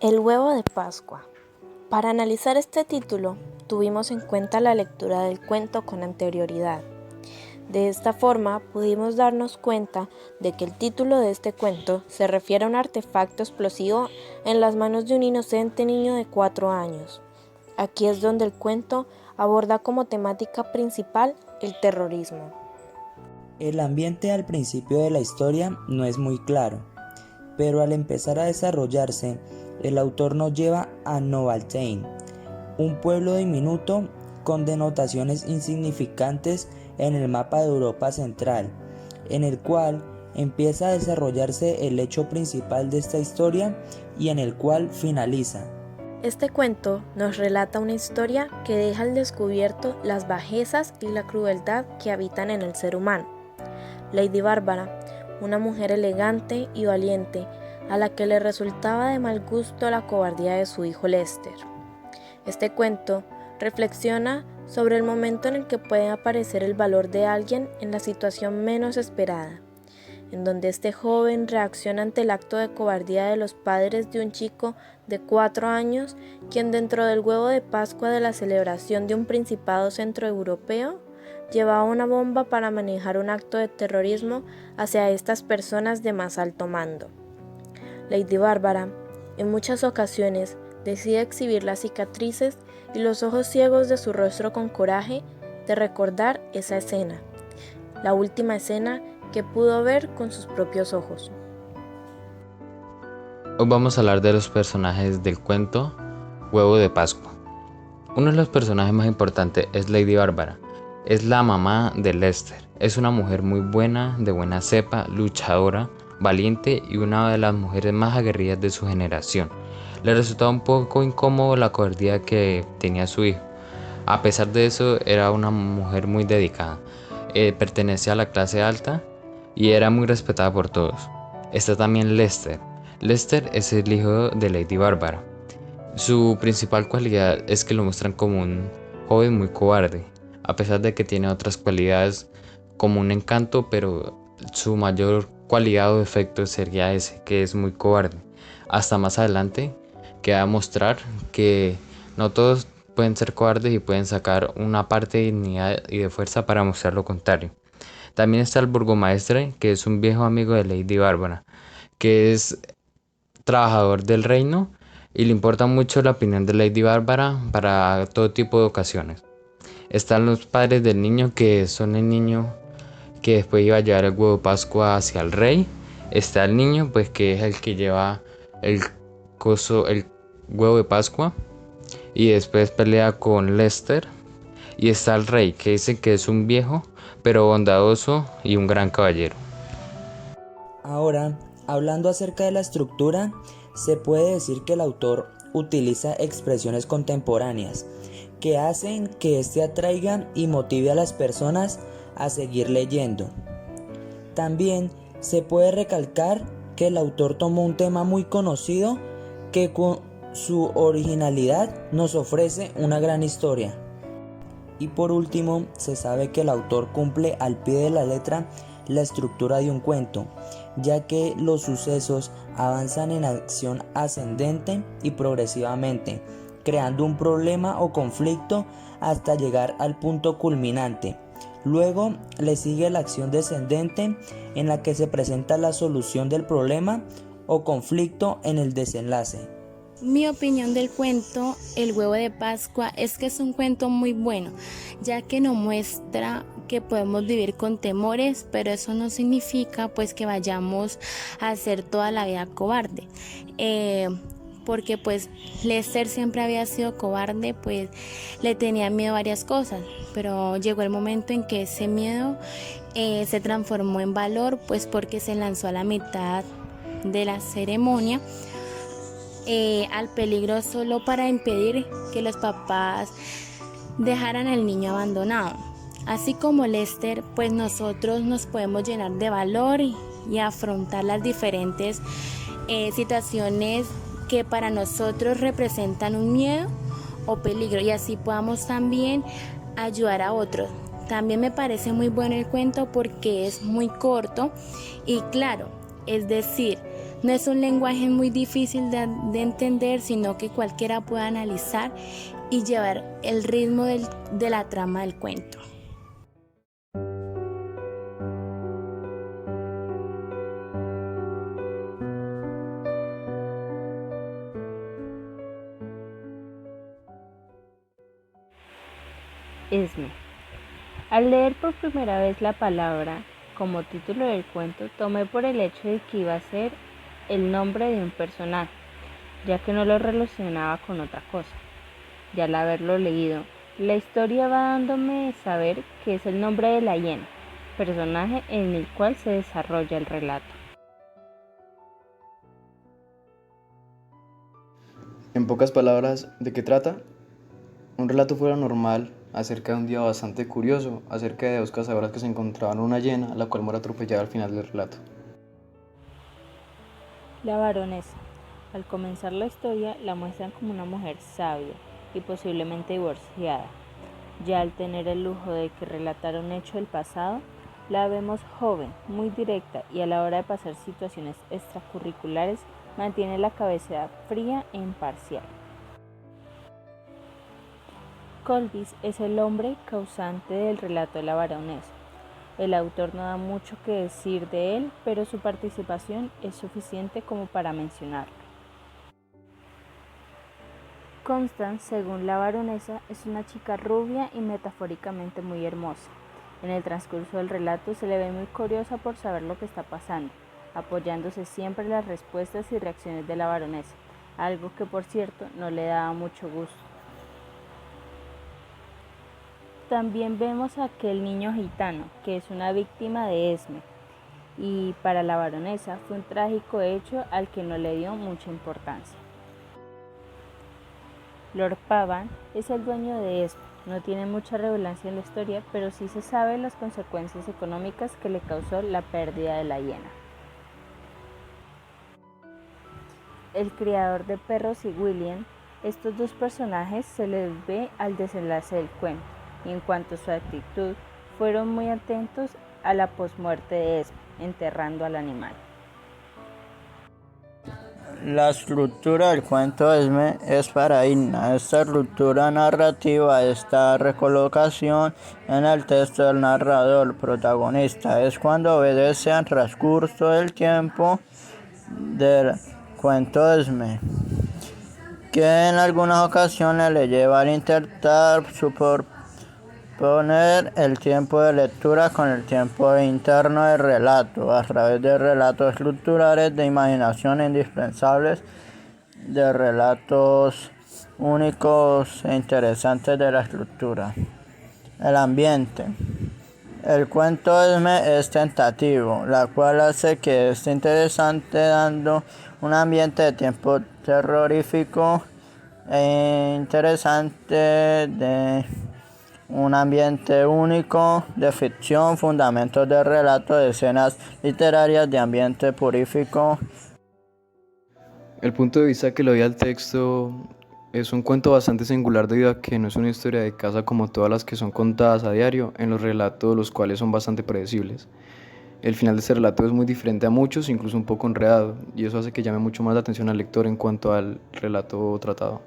El huevo de Pascua. Para analizar este título, tuvimos en cuenta la lectura del cuento con anterioridad. De esta forma, pudimos darnos cuenta de que el título de este cuento se refiere a un artefacto explosivo en las manos de un inocente niño de 4 años. Aquí es donde el cuento aborda como temática principal el terrorismo. El ambiente al principio de la historia no es muy claro, pero al empezar a desarrollarse, el autor nos lleva a Novaltein, un pueblo diminuto con denotaciones insignificantes en el mapa de Europa Central, en el cual empieza a desarrollarse el hecho principal de esta historia y en el cual finaliza. Este cuento nos relata una historia que deja al descubierto las bajezas y la crueldad que habitan en el ser humano. Lady Bárbara, una mujer elegante y valiente, a la que le resultaba de mal gusto la cobardía de su hijo Lester. Este cuento reflexiona sobre el momento en el que puede aparecer el valor de alguien en la situación menos esperada, en donde este joven reacciona ante el acto de cobardía de los padres de un chico de 4 años, quien dentro del huevo de Pascua de la celebración de un principado centroeuropeo, llevaba una bomba para manejar un acto de terrorismo hacia estas personas de más alto mando. Lady Bárbara, en muchas ocasiones, decide exhibir las cicatrices y los ojos ciegos de su rostro con coraje de recordar esa escena, la última escena que pudo ver con sus propios ojos. Hoy vamos a hablar de los personajes del cuento Huevo de Pascua. Uno de los personajes más importantes es Lady Bárbara. Es la mamá de Lester. Es una mujer muy buena, de buena cepa, luchadora, valiente y una de las mujeres más aguerridas de su generación. Le resultaba un poco incómodo la cobardía que tenía su hijo. A pesar de eso, era una mujer muy dedicada. Pertenecía a la clase alta y era muy respetada por todos. Está también Lester. Lester es el hijo de Lady Bárbara. Su principal cualidad es que lo muestran como un joven muy cobarde, a pesar de que tiene otras cualidades como un encanto, pero su mayor cualidad o defecto sería ese, que es muy cobarde. Hasta más adelante queda a mostrar que no todos pueden ser cobardes y pueden sacar una parte de dignidad y de fuerza para mostrar lo contrario. También está el burgomaestre, que es un viejo amigo de Lady Bárbara, que es trabajador del reino y le importa mucho la opinión de Lady Bárbara para todo tipo de ocasiones. Están los padres del niño, que son el niño que después iba a llevar el huevo de Pascua hacia el rey. Está el niño, pues, que es el que lleva el huevo de Pascua y después pelea con Lester. Y está el rey, que dice que es un viejo pero bondadoso y un gran caballero. Ahora, hablando acerca de la estructura, se puede decir que el autor utiliza expresiones contemporáneas que hacen que éste atraiga y motive a las personas a seguir leyendo. También se puede recalcar que el autor tomó un tema muy conocido que con su originalidad nos ofrece una gran historia. Y por último, se sabe que el autor cumple al pie de la letra la estructura de un cuento, ya que los sucesos avanzan en acción ascendente y progresivamente, creando un problema o conflicto hasta llegar al punto culminante. Luego le sigue la acción descendente, en la que se presenta la solución del problema o conflicto en el desenlace. Mi opinión del cuento El huevo de Pascua es que es un cuento muy bueno, ya que nos muestra que podemos vivir con temores, pero eso no significa pues que vayamos a ser toda la vida cobarde. Porque pues Lester siempre había sido cobarde, pues le tenía miedo a varias cosas, pero llegó el momento en que ese miedo se transformó en valor, pues porque se lanzó a la mitad de la ceremonia al peligro solo para impedir que los papás dejaran al niño abandonado. Así como Lester, pues nosotros nos podemos llenar de valor y afrontar las diferentes situaciones que para nosotros representan un miedo o peligro, y así podamos también ayudar a otros. También me parece muy bueno el cuento porque es muy corto y claro, es decir, No es un lenguaje muy difícil de entender, sino que cualquiera puede analizar y llevar el ritmo de la trama del cuento. Esme. Al leer por primera vez la palabra como título del cuento, tomé por el hecho de que iba a ser el nombre de un personaje, ya que no lo relacionaba con otra cosa. Ya al haberlo leído, la historia va dándome a saber que es el nombre de la hiena, personaje en el cual se desarrolla el relato. En pocas palabras, ¿de qué trata? Un relato fuera normal acerca de un día bastante curioso, acerca de dos cazadoras que se encontraban una hiena, la cual muere atropellada al final del relato. La baronesa. Al comenzar la historia la muestran como una mujer sabia y posiblemente divorciada. Ya al tener el lujo de que relatara un hecho del pasado, la vemos joven, muy directa y a la hora de pasar situaciones extracurriculares mantiene la cabeza fría e imparcial. Colvis es el hombre causante del relato de la baronesa. El autor no da mucho que decir de él, pero su participación es suficiente como para mencionarlo. Constance, según la baronesa, es una chica rubia y metafóricamente muy hermosa. En el transcurso del relato se le ve muy curiosa por saber lo que está pasando, apoyándose siempre en las respuestas y reacciones de la baronesa, algo que por cierto no le daba mucho gusto. También vemos a aquel niño gitano, que es una víctima de Esme, y para la baronesa fue un trágico hecho al que no le dio mucha importancia. Lord Pavan es el dueño de Esme, no tiene mucha relevancia en la historia, pero sí se sabe las consecuencias económicas que le causó la pérdida de la hiena. El criador de perros y William, estos dos personajes se les ve al desenlace del cuento, y en cuanto a su actitud, fueron muy atentos a la posmuerte de Esme, enterrando al animal. La estructura del cuento Esme es paradigma. Esta estructura narrativa, esta recolocación en el texto del narrador protagonista, es cuando obedece al transcurso del tiempo del cuento Esme, que en algunas ocasiones le lleva al intentar superponer el tiempo de lectura con el tiempo interno del relato, a través de relatos estructurales de imaginación indispensables, de relatos únicos e interesantes de la estructura. El ambiente. El cuento Esme es tentativo, la cual hace que esté interesante, dando un ambiente de tiempo terrorífico e interesante, de un ambiente único de ficción, fundamentos de relato, de escenas literarias, de ambiente purífico. El punto de vista que le doy al texto es un cuento bastante singular debido a que no es una historia de casa como todas las que son contadas a diario en los relatos, los cuales son bastante predecibles. El final de este relato es muy diferente a muchos, incluso un poco enredado, y eso hace que llame mucho más la atención al lector en cuanto al relato tratado.